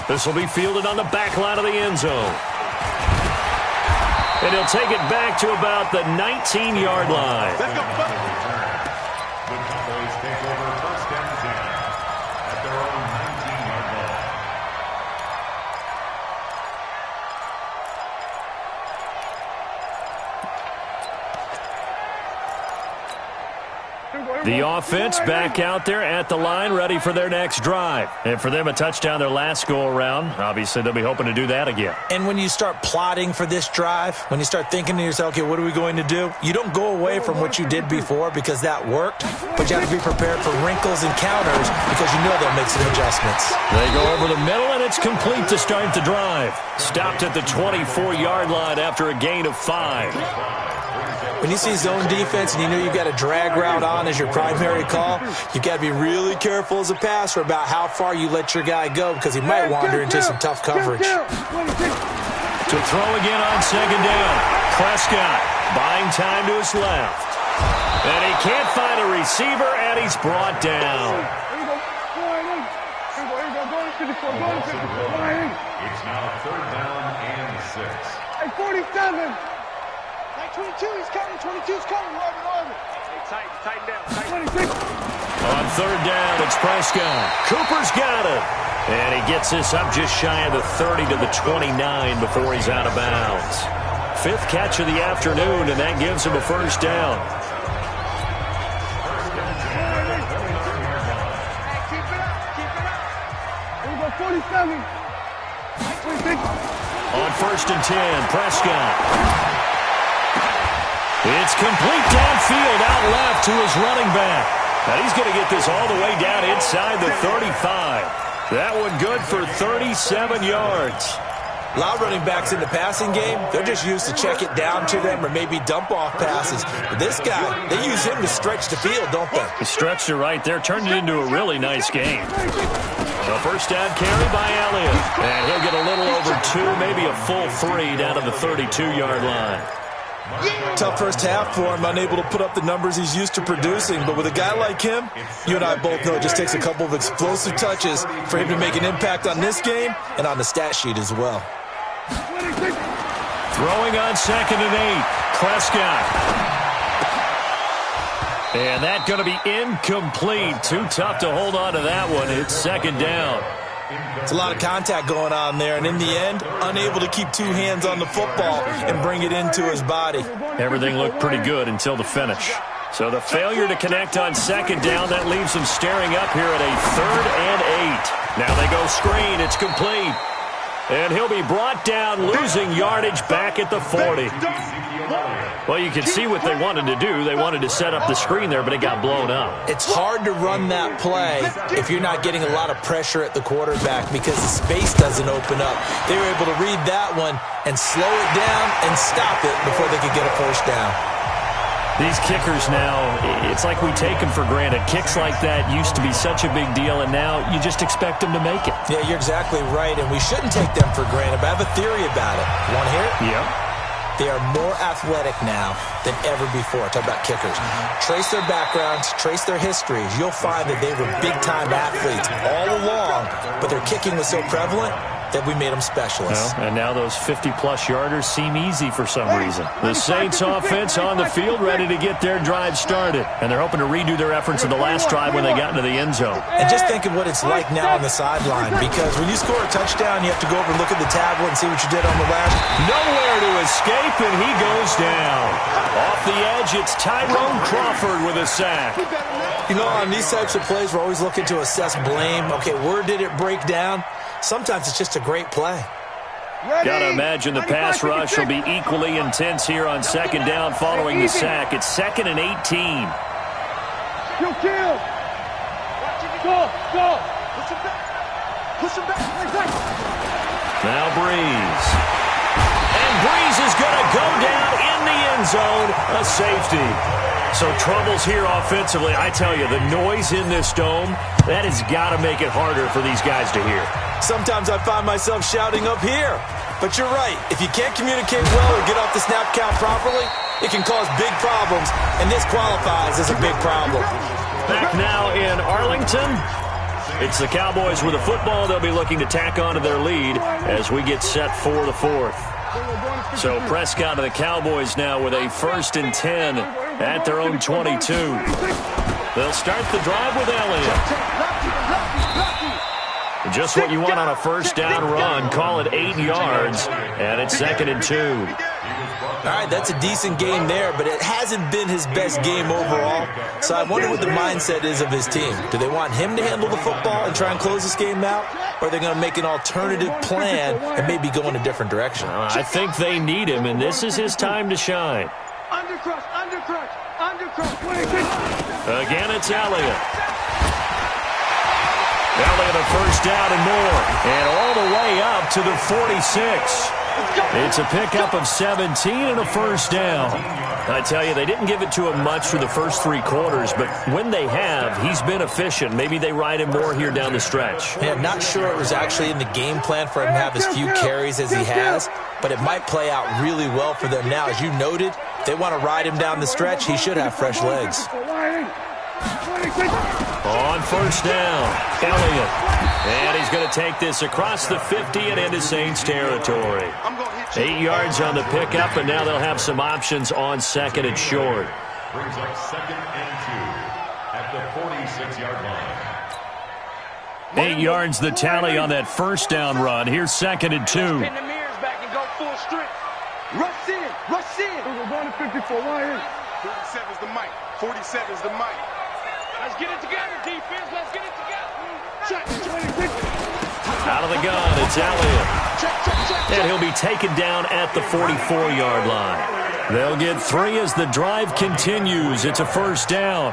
This will be fielded on the back line of the end zone. And he'll take it back to about the 19-yard line. The Cowboys take over first and 10 at their own 19-yard line. The offense back out there at the line, ready for their next drive. And for them, a touchdown their last go-around. Obviously, they'll be hoping to do that again. And when you start plotting for this drive, when you start thinking to yourself, okay, what are we going to do? You don't go away from what you did before because that worked, but you have to be prepared for wrinkles and counters because you know they'll make some adjustments. They go over the middle, and it's complete to start the drive. Stopped at the 24-yard line after a gain of 5. When you see zone defense and you know you've got a drag route on as your primary call, you've got to be really careful as a passer about how far you let your guy go because he might wander into some tough coverage. To throw again on second down. Prescott buying time to his left. And he can't find a receiver, and he's brought down. It's now third down and 6. Hey, 47. 22, he's coming. 22's coming. Robin. Hey, tighten down. 26. On third down, it's Prescott. Cooper's got it. And he gets this up just shy of the 30 to the 29 before he's out of bounds. 5th catch of the afternoon, and that gives him a first down. Keep it up. Here we go, 47. 26. On first and 10, Prescott. It's complete downfield, out left to his running back. Now he's going to get this all the way down inside the 35. That one good for 37 yards. A lot of running backs in the passing game, they're just used to check it down to them or maybe dump off passes. But this guy, they use him to stretch the field, don't they? He stretched it right there, turned it into a really nice game. So first down carry by Elliott. And he'll get a little over 2, maybe a full 3 down to the 32-yard line. Tough first half for him, unable to put up the numbers he's used to producing. But with a guy like him, you and I both know it just takes a couple of explosive touches for him to make an impact on this game and on the stat sheet as well. Throwing on second and 8, Prescott. And that's going to be incomplete. Too tough to hold on to that one. It's second down. It's a lot of contact going on there, and in the end, unable to keep 2 hands on the football and bring it into his body. Everything looked pretty good until the finish. So the failure to connect on second down, that leaves him staring up here at a 3rd and 8. Now they go screen. It's complete. And he'll be brought down, losing yardage back at the 40. Well, you can see what they wanted to do. They wanted to set up the screen there, but it got blown up. It's hard to run that play if you're not getting a lot of pressure at the quarterback because the space doesn't open up. They were able to read that one and slow it down and stop it before they could get a first down. These kickers now, it's like we take them for granted. Kicks like that used to be such a big deal, and now you just expect them to make it. Yeah, you're exactly right, and we shouldn't take them for granted, but I have a theory about it. Want to hear it? Yeah. They are more athletic now than ever before. Talk about kickers. Trace their backgrounds, trace their histories. You'll find that they were big-time athletes all along, but their kicking was so prevalent that we made them specialists. Well, and now those 50-plus yarders seem easy for some reason. The Saints offense on the field ready to get their drive started, and they're hoping to redo their efforts in the last drive when they got into the end zone. And just think of what it's like now on the sideline, because when you score a touchdown, you have to go over and look at the tablet and see what you did on the last. Nowhere to escape, and he goes down. Off the edge, it's Tyrone Crawford with a sack. You know, on these types of plays, we're always looking to assess blame. Okay, where did it break down? Sometimes it's just a great play. Got to imagine the pass rush will be equally intense here on second down following the sack. It's 2nd and 18. Kill. Go. Push him back. Now Breeze. And Breeze is going to go down in the end zone. A safety. So troubles here offensively. I tell you, the noise in this dome, that has got to make it harder for these guys to hear. Sometimes I find myself shouting up here. But you're right. If you can't communicate well or get off the snap count properly, it can cause big problems, and this qualifies as a big problem. Back now in Arlington. It's the Cowboys with the football. They'll be looking to tack on to their lead as we get set for the fourth. So Prescott and the Cowboys now with a 1st and 10 at their own 22. They'll start the drive with Elliott. Just what you want on a first down run. Call it 8 yards, and it's 2nd and 2. All right, that's a decent game there, but it hasn't been his best game overall. So I wonder what the mindset is of his team. Do they want him to handle the football and try and close this game out? Or are they going to make an alternative plan and maybe go in a different direction? I think they need him, and this is his time to shine. Undercrush, undercrush, undercrush. Again, it's Elliott. Elliott a first down and more. And all the way up to the 46. It's a pickup of 17 and a first down. I tell you, they didn't give it to him much for the first 3 quarters, but when they have, he's been efficient. Maybe they ride him more here down the stretch. Yeah, I'm not sure it was actually in the game plan for him to have as few carries as he has, but it might play out really well for them now. As you noted, if they want to ride him down the stretch, he should have fresh legs. On first down, Elliott. And he's going to take this across the 50 and into Saints territory. 8 yards on the pickup, and now they'll have some options on 2nd and short. Brings up 2nd and 2 at the 46-yard line. 8 yards the tally on that first down run. Here's 2nd and 2. Pin the mirrors back and go full strip. Rush in, rush in. We're going to 54, why in? 47's the mic, 47's the mic. Let's get it together, defense. Let's get it together. Check, 26. Out of the gun, it's Elliott. And he'll be taken down at the 44-yard line. They'll get 3 as the drive continues. It's a first down.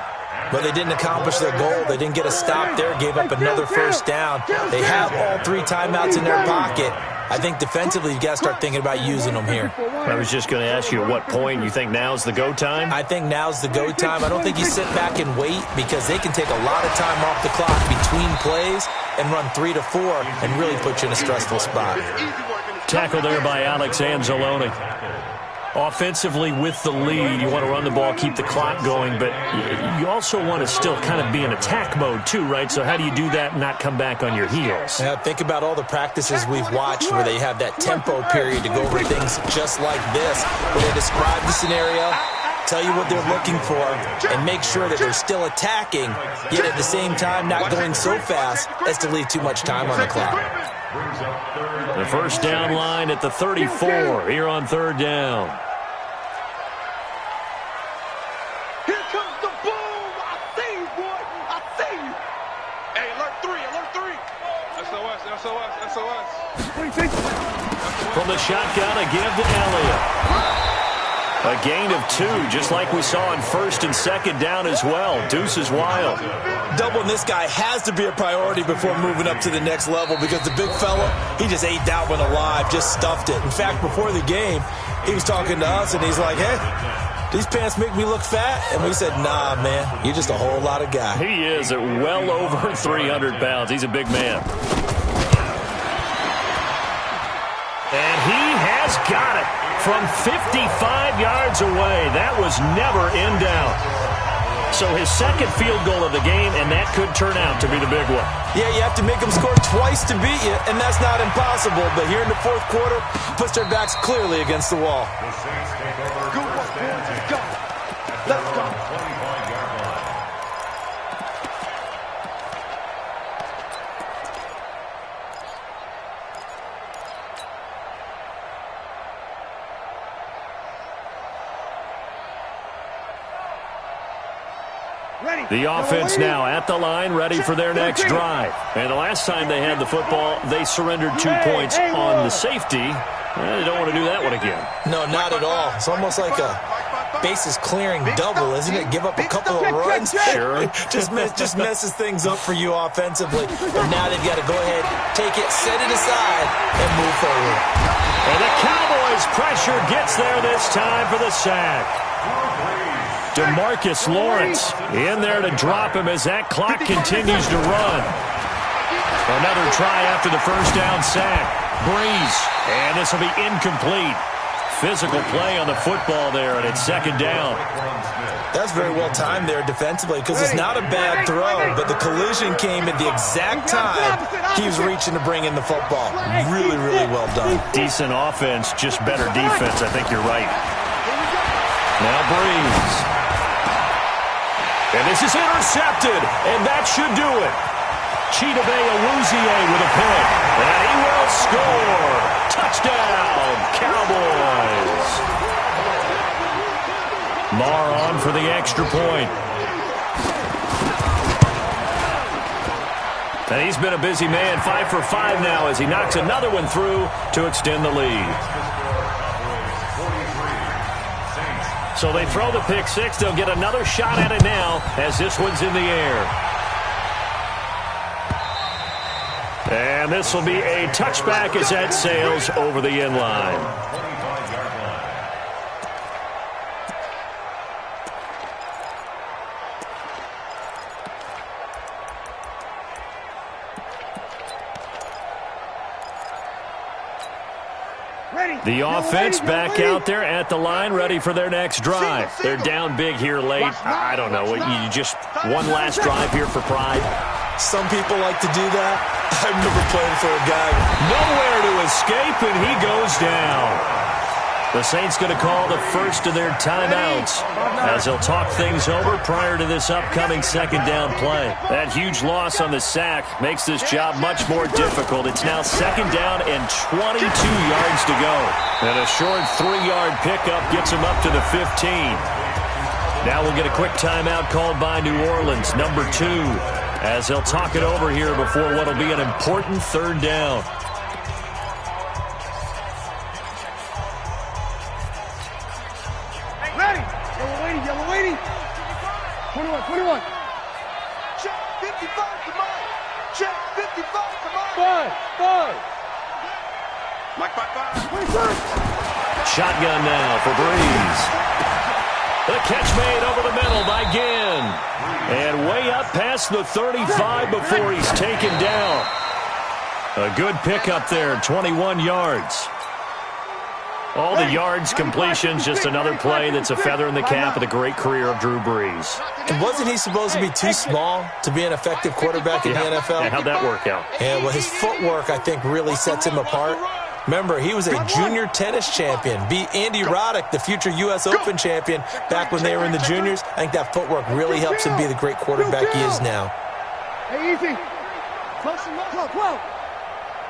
But they didn't accomplish their goal. They didn't get a stop there, gave up another first down. They have all 3 timeouts in their pocket. I think defensively you've got to start thinking about using them here. I was just going to ask you at what point you think now's the go time? I think now's the go time. I don't think you sit back and wait because they can take a lot of time off the clock between plays and run 3 to 4 and really put you in a stressful spot. Tackle there by Alex Anzalone. Offensively with the lead, you want to run the ball, keep the clock going, but you also want to still kind of be in attack mode too, right? So how do you do that and not come back on your heels? Yeah, think about all the practices we've watched where they have that tempo period to go over things just like this, where they describe the scenario, tell you what they're looking for, and make sure that they're still attacking, yet at the same time not going so fast as to leave too much time on the clock. The first down line at the 34 here on 3rd down. Here comes the boom. I see you, boy. I see you. Hey, alert 3, alert 3. SOS, SOS, SOS. From the shotgun, a give to Elliott. A gain of 2, just like we saw on 1st and 2nd down as well. Deuce is wild. Doubling this guy has to be a priority before moving up to the next level because the big fella, he just ate that one alive, just stuffed it. In fact, before the game, he was talking to us, and he's like, hey, these pants make me look fat? And we said, nah, man, you're just a whole lot of guy. He is at well over 300 pounds. He's a big man. And he has got it from 55 yards away. That was never in doubt. So his 2nd field goal of the game, and that could turn out to be the big one. Yeah, you have to make them score twice to beat you, and that's not impossible. But here in the 4th quarter, puts their backs clearly against the wall. Good work, boys. Let's go. Let's go. The offense now at the line, ready for their next drive. And the last time they had the football, they surrendered 2 points on the safety. They don't want to do that one again. No, not at all. It's almost like a bases clearing double, isn't it? Give up a couple of runs. Sure. just messes things up for you offensively. But now they've got to go ahead, take it, set it aside, and move forward. And the Cowboys' pressure gets there this time for the sack. DeMarcus Lawrence in there to drop him as that clock continues to run. Another try after the first down sack. Breeze, and this will be incomplete. Physical play on the football there, and it's 2nd down. That's very well timed there defensively because it's not a bad throw, but the collision came at the exact time he was reaching to bring in the football. Really, really well done. Decent offense, just better defense. I think you're right. Now Breeze. And this is intercepted, and that should do it. Chidobe Awuzie with a pick, and he will score. Touchdown, Cowboys. Lamar on for the extra point. And he's been a busy man, 5 for 5 now as he knocks another one through to extend the lead. So they throw the pick six. They'll get another shot at it now as this one's in the air. And this will be a touchback as that sails over the end line. The offense back out there at the line, ready for their next drive. They're down big here late. I don't know. You just one last drive here for pride. Some people like to do that. I remember playing for a guy. Nowhere to escape, and he goes down. The Saints going to call the first of their timeouts as they'll talk things over prior to this upcoming second down play. That huge loss on the sack makes this job much more difficult. It's now second down and 22 yards to go. And a short 3-yard pickup gets him up to the 15. Now we'll get a quick timeout called by New Orleans, number 2, as they'll talk it over here before what will be an important third down. Yellow lady. 21. Check 55, come on. Check 55, come on. 5. Mike, 5. Shotgun now for Breeze. The catch made over the middle by Ginn. And way up past the 35 before he's taken down. A good pickup there, 21 yards. All the yards, completions, just another play that's a feather in the cap of the great career of Drew Brees. And wasn't he supposed to be too small to be an effective quarterback in the NFL? Yeah, how'd that work out? Yeah, well, his footwork, I think, really sets him apart. Remember, he was a junior tennis champion, beat Andy Roddick, the future U.S. Open champion, back when they were in the juniors. I think that footwork really helps him be the great quarterback he is now. Hey, easy. 12.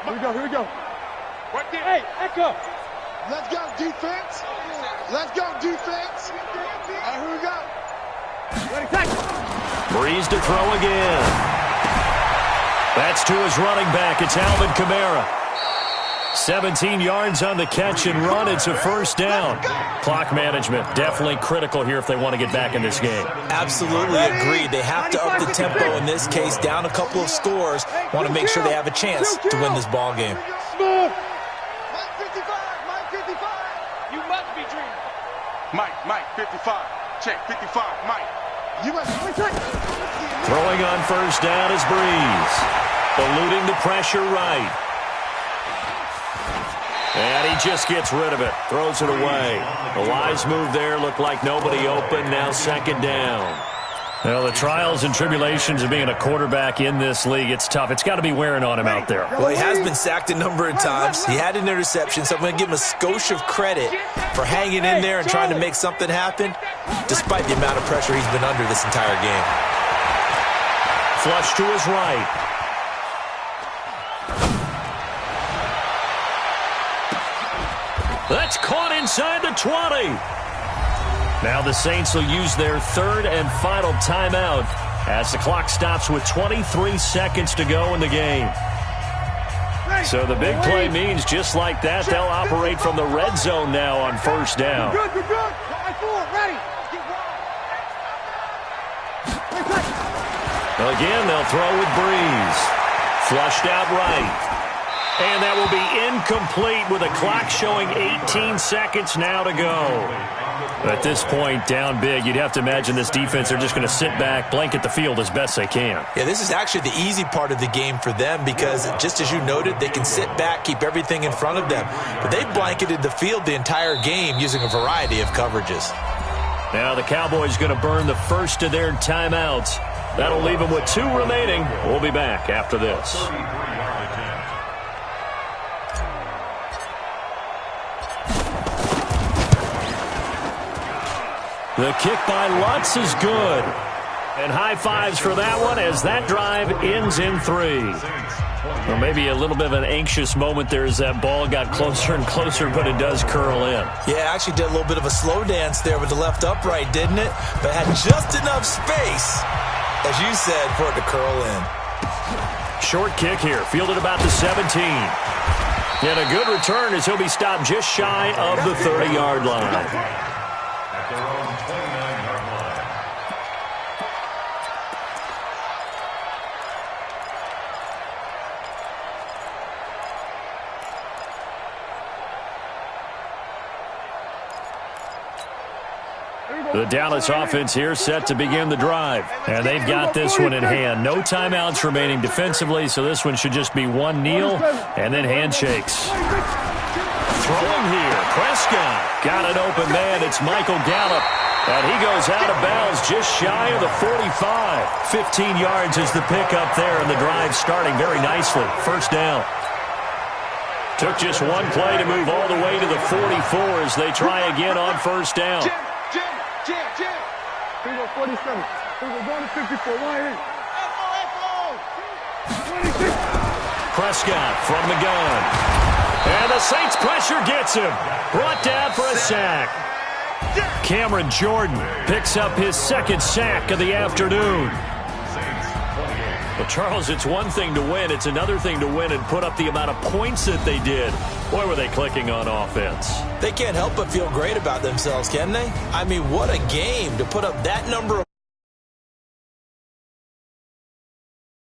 Here we go. Right there. Hey, Echo. Let's go, defense. And here we go. Ready, tackle. Breeze to throw again. That's to his running back. It's Alvin Kamara. 17 yards on the catch and run. It's a first down. Clock management definitely critical here if they want to get back in this game. Absolutely agreed. They have to up the tempo in this case, down a couple of scores. Want to make sure they have a chance to win this ball game. Mike, 55. Check, 55, Mike. Throwing on first down is Breeze. Eluding the pressure right. And he just gets rid of it. Throws it away. The wise move there. Looked like nobody open. Now second down. Well, the trials and tribulations of being a quarterback in this league, it's tough. It's got to be wearing on him out there. Well, he has been sacked a number of times. He had an interception, so I'm going to give him a skosh of credit for hanging in there and trying to make something happen, despite the amount of pressure he's been under this entire game. Flush to his right. That's caught inside the 20. Now the Saints will use their third and final timeout as the clock stops with 23 seconds to go in the game. So the big play means just like that, they'll operate from the red zone now on first down. Again, they'll throw with Breeze. Flushed out right. And that will be incomplete with a clock showing 18 seconds now to go. At this point, down big, you'd have to imagine this defense, they're just going to sit back, blanket the field as best they can. Yeah, this is actually the easy part of the game for them because, just as you noted, they can sit back, keep everything in front of them. But they blanketed the field the entire game using a variety of coverages. Now the Cowboys going to burn the first of their timeouts. That'll leave them with 2 remaining. We'll be back after this. The kick by Lutz is good. And high fives for that one as that drive ends in 3. Well, maybe a little bit of an anxious moment there as that ball got closer and closer, but it does curl in. Yeah, actually did a little bit of a slow dance there with the left upright, didn't it? But had just enough space, as you said, for it to curl in. Short kick here, fielded about the 17. And a good return as he'll be stopped just shy of the 30-yard line. At their own 29-yard line. The Dallas offense here set to begin the drive. And they've got this one in hand. No timeouts remaining defensively, so this one should just be one kneel and then handshakes. Throwing here, Prescott. Got an open man. It's Michael Gallup. And he goes out of bounds just shy of the 45. 15 yards is the pickup there, and the drive starting very nicely. First down. Took just one play to move all the way to the 44 as they try again on first down. Jam. Here we go, 47. Here we go, going to 54. Wide in. Echo. 26. Prescott from the gun. And the Saints pressure gets him. Brought down for a sack. Cameron Jordan picks up his second sack of the afternoon. Well, Charles, it's one thing to win. It's another thing to win and put up the amount of points that they did. Boy, were they clicking on offense. They can't help but feel great about themselves, can they? I mean, what a game to put up that number of